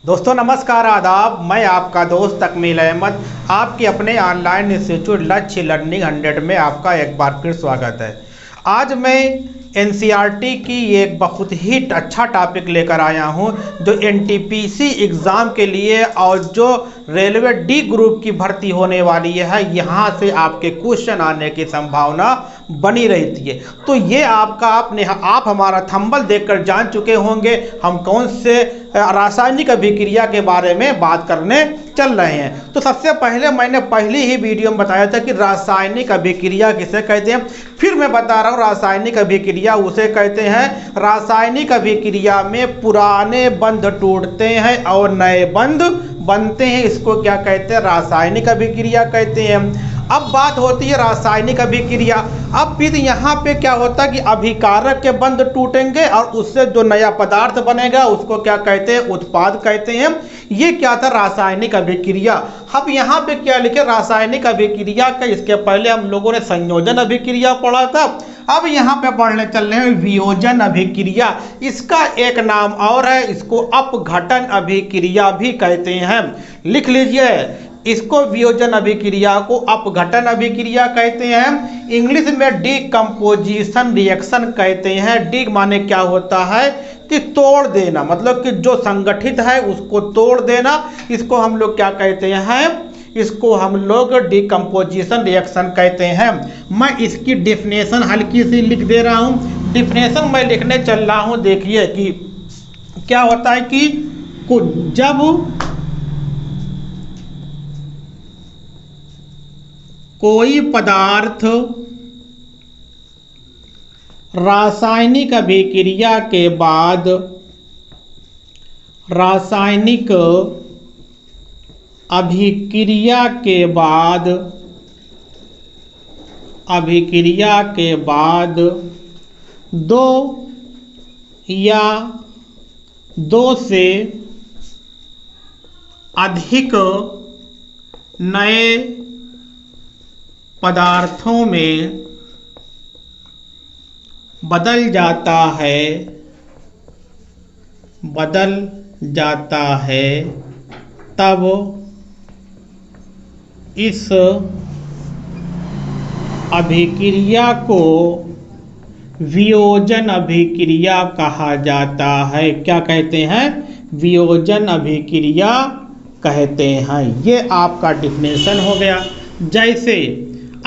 दोस्तों नमस्कार आदाब। मैं आपका दोस्त तकमील अहमद आपके अपने ऑनलाइन इंस्टीट्यूट लक्ष्य लर्निंग 100 में आपका एक बार फिर स्वागत है। आज मैं एनसीईआरटी की एक बहुत ही अच्छा टॉपिक लेकर आया हूं जो एनटीपीसी एग्ज़ाम के लिए और जो रेलवे डी ग्रुप की भर्ती होने वाली है यहां से आपके क्वेश्चन आने की संभावना बनी रहती है। तो ये आप हमारा थंबनेल देखकर जान चुके होंगे हम कौन से रासायनिक अभिक्रिया के बारे में बात करने चल रहे हैं। तो सबसे पहले मैंने पहली ही वीडियो में बताया था कि रासायनिक अभिक्रिया किसे कहते हैं। फिर मैं बता रहा हूँ रासायनिक अभिक्रिया उसे कहते हैं रासायनिक अभिक्रिया में पुराने बंध टूटते हैं और नए बंध बनते हैं। इसको क्या कहते हैं? रासायनिक अभिक्रिया कहते हैं। अब बात होती है रासायनिक अभिक्रिया। अब फिर यहाँ पे क्या होता है कि अभिकारक के बंध टूटेंगे और उससे जो नया पदार्थ बनेगा उसको क्या कहते हैं? उत्पाद कहते हैं। ये क्या था? रासायनिक अभिक्रिया। अब यहाँ पे क्या लिखे? रासायनिक अभिक्रिया का इसके पहले हम लोगों ने संयोजन अभिक्रिया पढ़ा था। अब यहाँ पे पढ़ने चल रहे हैं वियोजन अभिक्रिया। इसका एक नाम और है, इसको अपघटन अभिक्रिया भी कहते हैं। लिख लीजिए, इसको वियोजन अभिक्रिया को अपघटन अभिक्रिया कहते हैं। इंग्लिश में डीकम्पोजिशन रिएक्शन कहते हैं। डी माने क्या होता है कि तोड़ देना, मतलब कि जो संगठित है उसको तोड़ देना। इसको हम लोग क्या कहते हैं? इसको हम लोग डीकम्पोजिशन रिएक्शन कहते हैं। मैं इसकी डेफिनेशन हल्की सी लिख दे रहा हूँ। डेफिनेशन मैं लिखने चल रहा हूँ। देखिए कि क्या होता है कि जब कोई पदार्थ रासायनिक अभिक्रिया के बाद दो या दो से अधिक नए पदार्थों में बदल जाता है तब इस अभिक्रिया को वियोजन अभिक्रिया कहा जाता है। क्या कहते हैं? वियोजन अभिक्रिया कहते हैं। ये आपका डेफिनेशन हो गया। जैसे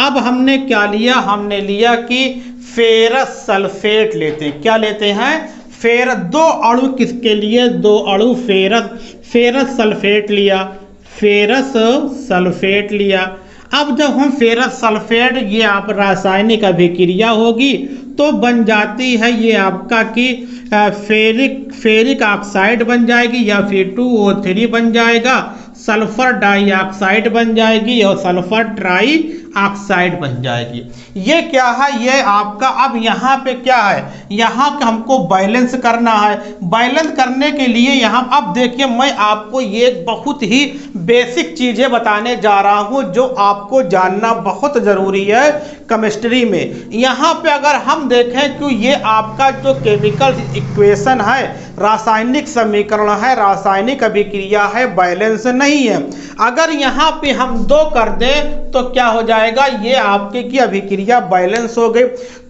अब हमने क्या लिया? हमने लिया कि फेरस सल्फेट लेते हैं। क्या लेते हैं? दो अणु किसके लिए? दो अणु फेरस सल्फेट लिया। अब जब हम फेरस सल्फेट, ये आप रासायनिक अभिक्रिया होगी तो बन जाती है ये आपका कि फेरिक ऑक्साइड बन जाएगी या फिर 2O3 बन जाएगा, सल्फर डाइऑक्साइड बन जाएगी और सल्फर ट्राई ऑक्साइड बन जाएगी। ये क्या है? ये आपका अब यहाँ पे क्या है? यहाँ हमको बैलेंस करना है। बैलेंस करने के लिए यहाँ अब देखिए मैं आपको ये बहुत ही बेसिक चीज़ें बताने जा रहा हूँ जो आपको जानना बहुत ज़रूरी है केमिस्ट्री में। यहाँ पे अगर हम देखें कि ये आपका जो केमिकल इक्वेशन है, रासायनिक समीकरण है, रासायनिक अभिक्रिया है, बैलेंस नहीं है। अगर यहाँ पे हम 2 कर दें तो क्या हो जाएगा? ये आपके की अभिक्रिया बैलेंस हो गई।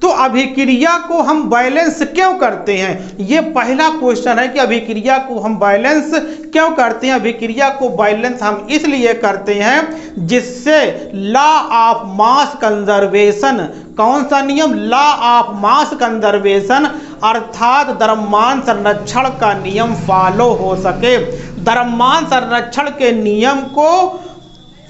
तो अभिक्रिया को हम बैलेंस क्यों करते हैं? ये पहला क्वेश्चन है कि अभिक्रिया को हम बैलेंस क्यों करते हैं? अभिक्रिया को बैलेंस हम इसलिए करते हैं जिससे लॉ ऑफ मास कंजर्वेशन, कौन सा नियम? लॉ ऑफ मास कंजर्वेशन अर्थात द्रव्यमान संरक्षण का नियम फॉलो हो सके। द्रव्यमान संरक्षण के नियम को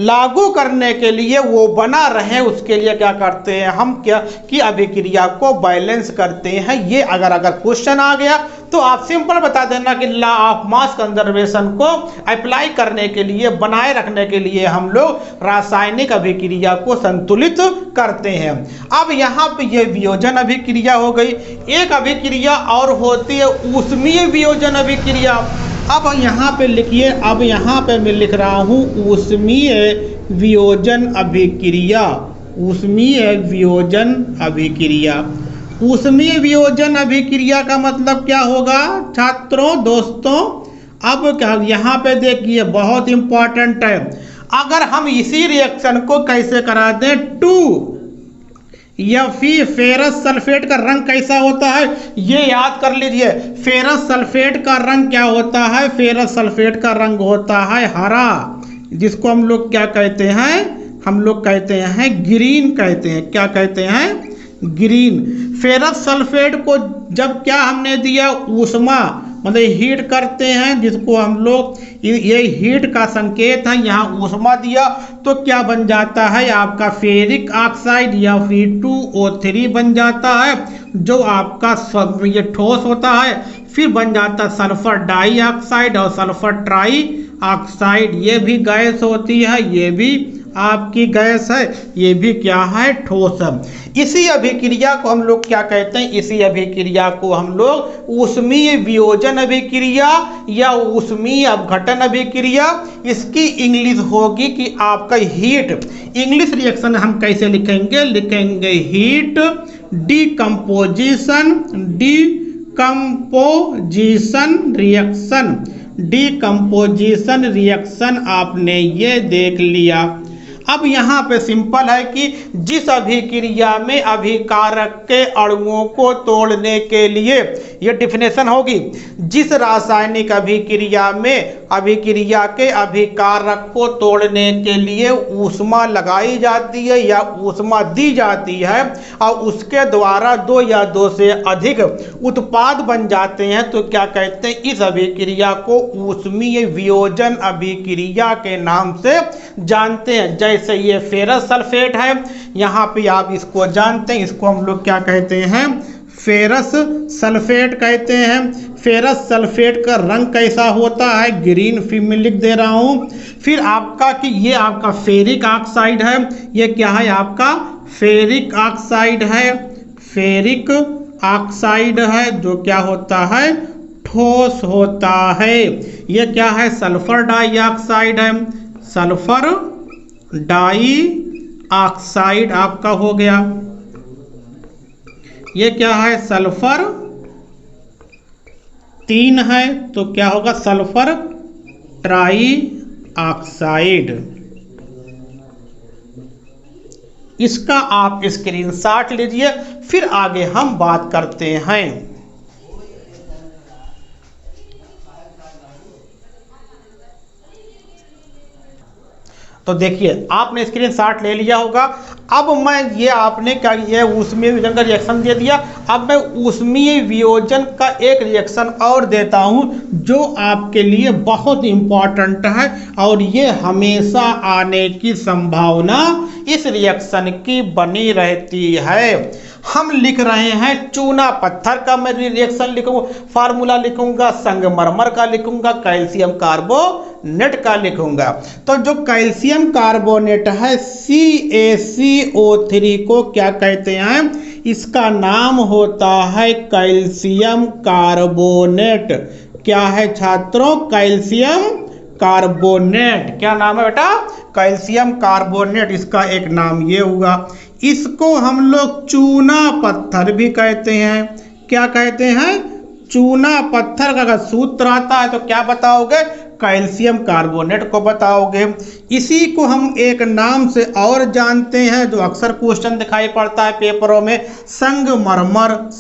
लागू करने के लिए वो बना रहे, उसके लिए क्या करते हैं हम? क्या कि अभिक्रिया को बैलेंस करते हैं। ये अगर क्वेश्चन आ गया तो आप सिंपल बता देना कि लॉ ऑफ मास कंजर्वेशन को अप्लाई करने के लिए, बनाए रखने के लिए हम लोग रासायनिक अभिक्रिया को संतुलित करते हैं। अब यहाँ पे ये वियोजन अभिक्रिया हो गई। एक अभिक्रिया और होती है ऊष्मीय वियोजन अभिक्रिया। अब यहाँ पे लिखिए, अब यहाँ पे मैं लिख रहा हूँ ऊष्मीय वियोजन अभिक्रिया। ऊष्मीय वियोजन अभिक्रिया। ऊष्मीय वियोजन अभिक्रिया का मतलब क्या होगा छात्रों? दोस्तों, अब क्या यहाँ पे देखिए बहुत इंपॉर्टेंट है, अगर हम इसी रिएक्शन को कैसे करा दें 2 या फिर फेरस सल्फेट का रंग कैसा होता है ये याद कर लीजिए। फेरस सल्फेट का रंग क्या होता है, फेरस सल्फेट का रंग होता है हरा, जिसको हम लोग क्या कहते हैं, हम लोग कहते हैं ग्रीन कहते हैं, क्या कहते हैं, ग्रीन। फेरस सल्फेट को जब क्या हमने दिया, ऊष्मा मतलब हीट करते हैं, जिसको हम लोग ये हीट का संकेत है, यहाँ ऊष्मा दिया तो क्या बन जाता है आपका फेरिक ऑक्साइड या फिर 2O3 बन जाता है, जो आपका ये ठोस होता है। फिर बन जाता सल्फर डाइऑक्साइड और सल्फर ट्राई ऑक्साइड, ये भी गैस होती है, ये भी आपकी गैस है, ये भी क्या है, ठोस है। इसी अभिक्रिया को हम लोग क्या कहते हैं, इसी अभिक्रिया को हम लोग ऊष्मीय वियोजन अभिक्रिया या ऊष्मीय अपघटन अभिक्रिया, इसकी इंग्लिश होगी कि आपका हीट। इंग्लिश रिएक्शन हम कैसे लिखेंगे, लिखेंगे heat decomposition, decomposition reaction, decomposition reaction आपने ये देख लिया। अब यहाँ पे सिंपल है कि जिस अभिक्रिया में अभिकारक के अणुओं को तोड़ने के लिए, ये डिफिनेशन होगी, जिस रासायनिक अभिक्रिया में अभिक्रिया के अभिकारक को तोड़ने के लिए ऊष्मा लगाई जाती है या ऊष्मा दी जाती है और उसके द्वारा 2 या 2 से अधिक उत्पाद बन जाते हैं, तो क्या कहते हैं, इस अभिक्रिया को ऊष्मीय वियोजन अभिक्रिया के नाम से जानते हैं। जैसे ये फेरस सल्फेट है, यहाँ पे आप इसको जानते हैं, इसको हम लोग क्या कहते हैं, फेरस सल्फेट कहते हैं। फेरस सल्फेट का रंग कैसा होता है, ग्रीन, फिर मैं लिख दे रहा हूँ। फिर आपका कि ये आपका फेरिक ऑक्साइड है, ये क्या है आपका फेरिक ऑक्साइड है, फेरिक ऑक्साइड है जो क्या होता है, ठोस होता है। ये क्या है, सल्फर डाइऑक्साइड है, सल्फर डाइऑक्साइड आपका हो गया। ये क्या है, सल्फर 3 है तो क्या होगा, सल्फर ट्राइऑक्साइड। इसका आप स्क्रीनशॉट लीजिए, फिर आगे हम बात करते हैं। तो देखिए आपने स्क्रीनशॉट ले लिया होगा। अब मैं ये आपने क्या, ये ऊष्मीय वियोजन का रिएक्शन दे दिया। अब मैं ऊष्मीय वियोजन का एक रिएक्शन और देता हूं जो आपके लिए बहुत इंपॉर्टेंट है और ये हमेशा आने की संभावना इस रिएक्शन की बनी रहती है। हम लिख रहे हैं चूना पत्थर का मैं रिएक्शन लिखूंगा, फार्मूला लिखूंगा, संगमरमर का लिखूंगा, कैल्शियम कार्बोनेट का लिखूंगा। तो जो कैल्शियम कार्बोनेट है CaCO3 को क्या कहते हैं, इसका नाम होता है कैल्शियम कार्बोनेट। क्या है छात्रों, कैल्शियम कार्बोनेट। क्या नाम है बेटा, कैल्शियम कार्बोनेट, इसका एक नाम ये हुआ। इसको हम लोग चूना पत्थर भी कहते हैं। क्या कहते हैं, चूना पत्थर का अगर सूत्र आता है तो क्या बताओगे, कैल्शियम कार्बोनेट को बताओगे। इसी को हम एक नाम से और जानते हैं जो अक्सर क्वेश्चन दिखाई पड़ता है पेपरों में, संगमरमर।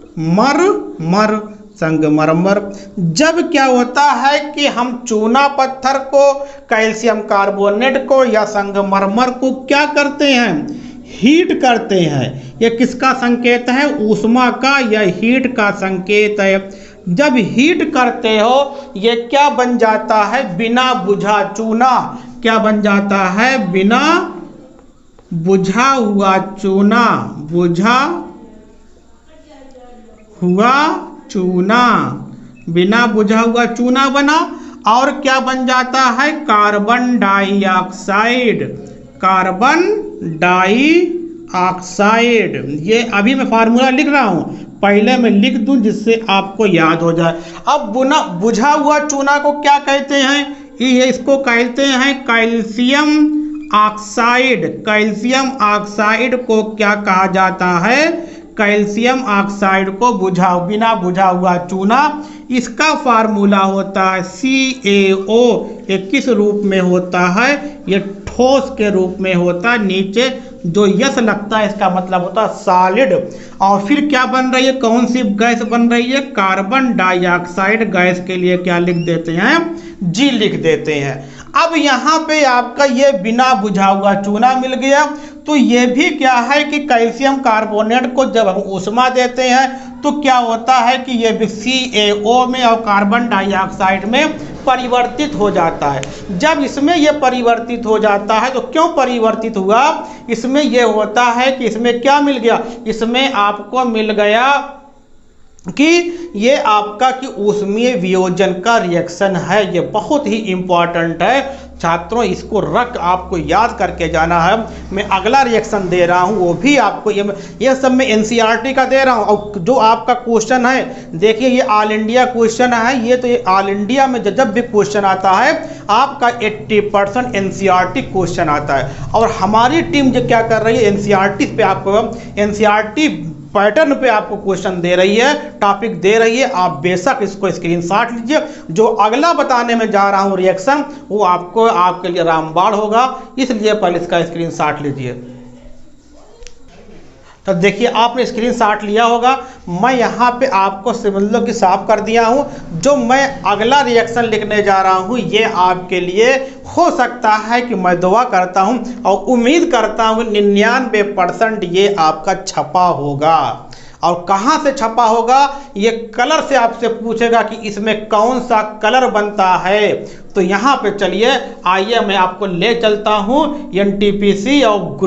संगमरमर, संगमरमर। जब क्या होता है कि हम चूना पत्थर को, कैल्शियम कार्बोनेट को या संगमरमर को क्या करते हैं, हीट करते हैं। यह किसका संकेत है, ऊष्मा का या हीट का संकेत है। जब हीट करते हो ये क्या बन जाता है, बिना बुझा चूना। क्या बन जाता है, बिना बुझा हुआ चूना, बुझा हुआ चूना, बिना बुझा हुआ चूना बना। और क्या बन जाता है, कार्बन डाइऑक्साइड, कार्बन डाइऑक्साइड। ये अभी मैं फार्मूला लिख रहा हूं, पहले मैं लिख दूं जिससे आपको याद हो जाए। अब बुझा हुआ चूना को क्या कहते हैं, ये इसको कहते हैं कैल्शियम ऑक्साइड। कैल्शियम ऑक्साइड को क्या कहा जाता है, कैल्शियम ऑक्साइड को बिना बुझा हुआ चूना। इसका फार्मूला होता है CaO। ये किस रूप में होता है? ये ठोस के रूप में होता है। नीचे जो यस लगता है इसका मतलब होता है सॉलिड। और फिर क्या बन रही है, कौन सी गैस बन रही है? कार्बन डाइऑक्साइड गैस के लिए क्या लिख देते हैं? G लिख देते हैं। अब यहाँ पे आपका ये बिना बुझा हुआ चूना मिल गया। तो ये भी क्या है कि कैल्शियम कार्बोनेट को जब हम ऊष्मा देते हैं तो क्या होता है कि ये भी CaO में और कार्बन डाइऑक्साइड में परिवर्तित हो जाता है। जब इसमें ये परिवर्तित हो जाता है तो क्यों परिवर्तित हुआ? इसमें ये होता है कि इसमें क्या मिल गया? इसमें आपको मिल गया कि ये आपका कि ऊष्मीय वियोजन का रिएक्शन है। ये बहुत ही इंपॉर्टेंट है छात्रों, इसको रख आपको याद करके जाना है। मैं अगला रिएक्शन दे रहा हूँ वो भी आपको ये सब मैं NCERT का दे रहा हूँ। और जो आपका क्वेश्चन है देखिए, ये ऑल इंडिया क्वेश्चन है। ये तो ये ऑल इंडिया में जब भी क्वेश्चन आता है आपका 80% NCERT क्वेश्चन आता है। और हमारी टीम जो क्या कर रही है, NCERT पे आपको NCERT पैटर्न पे आपको क्वेश्चन दे रही है, टॉपिक दे रही है। आप बेशक इसको स्क्रीनशॉट लीजिए। जो अगला बताने में जा रहा हूं रिएक्शन वो आपके लिए रामबाण होगा, इसलिए पहले इसका स्क्रीनशॉट लीजिए। तो देखिए आपने स्क्रीनशॉट लिया होगा। मैं यहाँ पे आपको सिमिलर की साफ कर दिया हूँ। जो मैं अगला रिएक्शन लिखने जा रहा हूँ ये आपके लिए हो सकता है कि मैं दुआ करता हूँ और उम्मीद करता हूँ 99% ये आपका छपा होगा। और कहाँ से छपा होगा? ये कलर से आपसे पूछेगा कि इसमें कौन सा कलर बनता है। तो यहाँ पे चलिए आइए मैं आपको ले चलता हूँ NTPC और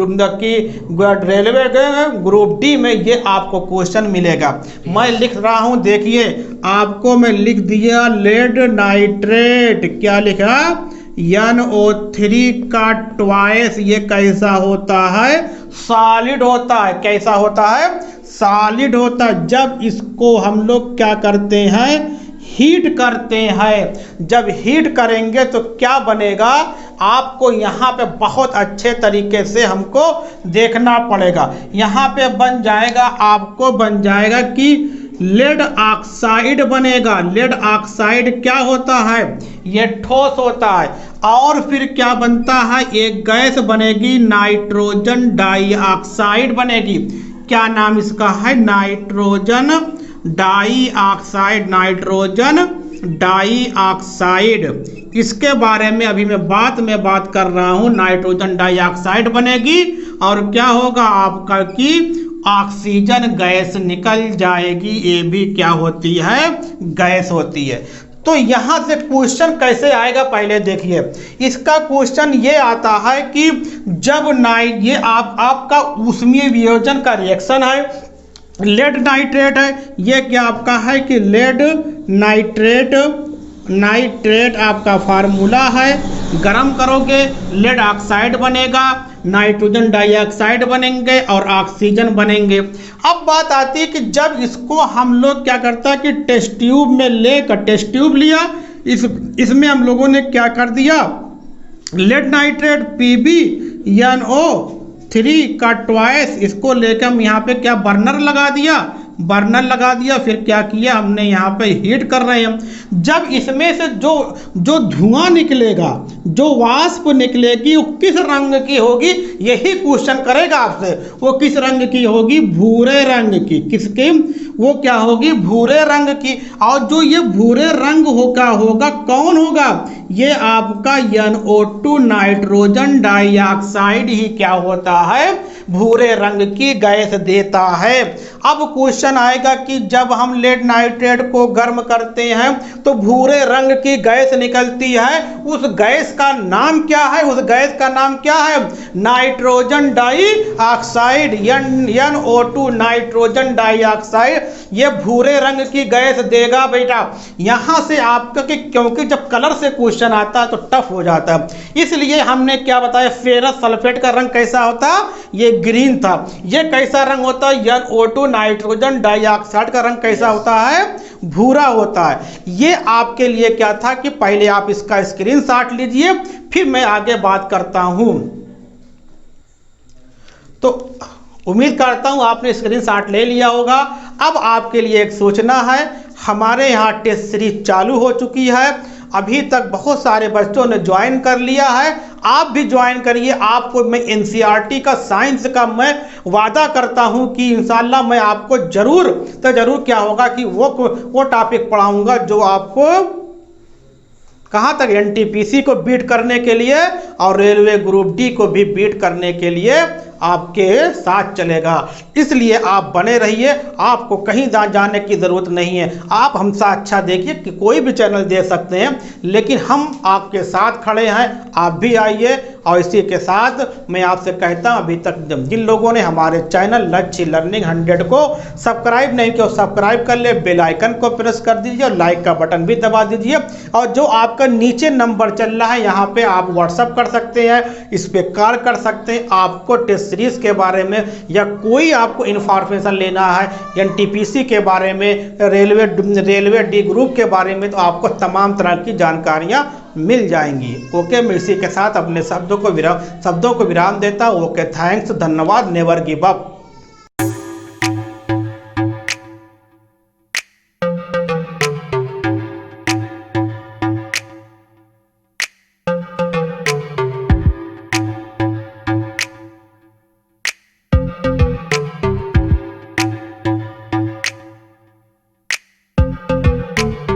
रेलवे के ग्रुप D में ये आपको क्वेश्चन मिलेगा। मैं लिख रहा हूँ, देखिए आपको मैं लिख दिया लेड नाइट्रेट। क्या लिखा? NO3 का ट्वाइस। ये कैसा होता है? सॉलिड होता है। कैसा होता है? सॉलिड होता है। जब इसको हम लोग क्या करते हैं? हीट करते हैं। जब हीट करेंगे तो क्या बनेगा? आपको यहाँ पे बहुत अच्छे तरीके से हमको देखना पड़ेगा। यहाँ पे बन जाएगा, आपको बन जाएगा कि लेड ऑक्साइड बनेगा। लेड ऑक्साइड क्या होता है? ये ठोस होता है। और फिर क्या बनता है? एक गैस बनेगी, नाइट्रोजन डाइऑक्साइड बनेगी। क्या नाम इसका है? Nitrogen dioxide. Nitrogen dioxide. इसके बारे में अभी मैं बात कर रहा हूँ। नाइट्रोजन डाइऑक्साइड बनेगी और क्या होगा आपका कि ऑक्सीजन गैस निकल जाएगी। ये भी क्या होती है? गैस होती है। तो यहाँ से क्वेश्चन कैसे आएगा पहले देखिए। इसका क्वेश्चन ये आता है कि जब ये आपका ऊष्मीय वियोजन का रिएक्शन है, लेड नाइट्रेट है। ये क्या आपका है कि लेड नाइट्रेट आपका फार्मूला है। गरम करोगे लेड ऑक्साइड बनेगा, नाइट्रोजन डाइऑक्साइड बनेंगे और ऑक्सीजन बनेंगे। अब बात आती है कि जब इसको हम लोग क्या करता है कि टेस्ट ट्यूब में लेकर, टेस्ट ट्यूब लिया, इसमें हम लोगों ने क्या कर दिया? लेड नाइट्रेट PbNO3 का ट्वाइस, इसको लेकर हम यहाँ पे क्या बर्नर लगा दिया। फिर क्या किया हमने? यहाँ पे हीट कर रहे हैं। जब इसमें से जो धुआं निकलेगा, जो वाष्प निकलेगी वो किस रंग की होगी? यही क्वेश्चन करेगा आपसे। वो किस रंग की होगी? भूरे रंग की। किसकी? वो क्या होगी? भूरे रंग की। और जो ये भूरे रंग होगा कौन होगा? ये आपका NO2 नाइट्रोजन डाइऑक्साइड ही क्या होता है? भूरे रंग की गैस देता है। अब क्वेश्चन आएगा कि जब हम लेड नाइट्रेट को गर्म करते हैं तो भूरे रंग की गैस निकलती है। उस गैस का नाम क्या है? उस गैस का नाम क्या है? Nitrogen dioxide. NO2 nitrogen dioxide ये भूरे रंग की गैस देगा बेटा। यहां से आपका क्योंकि जब कलर से क्वेश्चन आता है तो टफ हो जाता है, इसलिए हमने क्या बताया? फेरस सल्फेट का रंग कैसा होता? ये ग्रीन था। ये कैसा रंग होता है? NO2 नाइट्रोजन डाइऑक्साइड का रंग कैसा होता है? भूरा होता है। ये आपके लिए क्या था कि पहले आप इसका स्क्रीनशॉट लीजिए, फिर मैं आगे बात करता हूं। तो उम्मीद करता हूँ आपने स्क्रीनशॉट ले लिया होगा। अब आपके लिए एक सूचना है, हमारे यहाँ टेस्ट सीरीज चालू हो चुकी है। अभी तक बहुत सारे बच्चों ने ज्वाइन कर लिया है, आप भी ज्वाइन करिए। आपको मैं एनसीईआरटी का साइंस का मैं वादा करता हूं कि इंशाल्लाह मैं आपको जरूर क्या होगा कि वो टॉपिक पढ़ाऊंगा जो आपको कहां तक एनटीपीसी को बीट करने के लिए और रेलवे ग्रुप डी को भी बीट करने के लिए आपके साथ चलेगा। इसलिए आप बने रहिए, आपको कहीं जाने की ज़रूरत नहीं है। आप हमसे अच्छा देखिए कि कोई भी चैनल दे सकते हैं, लेकिन हम आपके साथ खड़े हैं, आप भी आइए। और इसी के साथ मैं आपसे कहता हूं, अभी तक जिन लोगों ने हमारे चैनल लक्ष्य लर्निंग 100 को सब्सक्राइब नहीं किया, सब्सक्राइब कर ले, बेल आइकन को प्रेस कर दीजिए और लाइक का बटन भी दबा दीजिए। और जो आपका नीचे नंबर चल रहा है, यहाँ पे आप व्हाट्सअप कर सकते हैं, इस पर कॉल कर सकते हैं। आपको टेस्ट सीरीज के बारे में या कोई आपको इन्फॉर्मेशन लेना है एनटीपीसी के बारे में, रेलवे डी ग्रुप के बारे में, तो आपको तमाम तरह की जानकारियां मिल जाएंगी। ओके, मैं इसी के साथ अपने शब्दों को विराम देता हूँ। ओके, थैंक्स, धन्यवाद, नेवर गिव अप।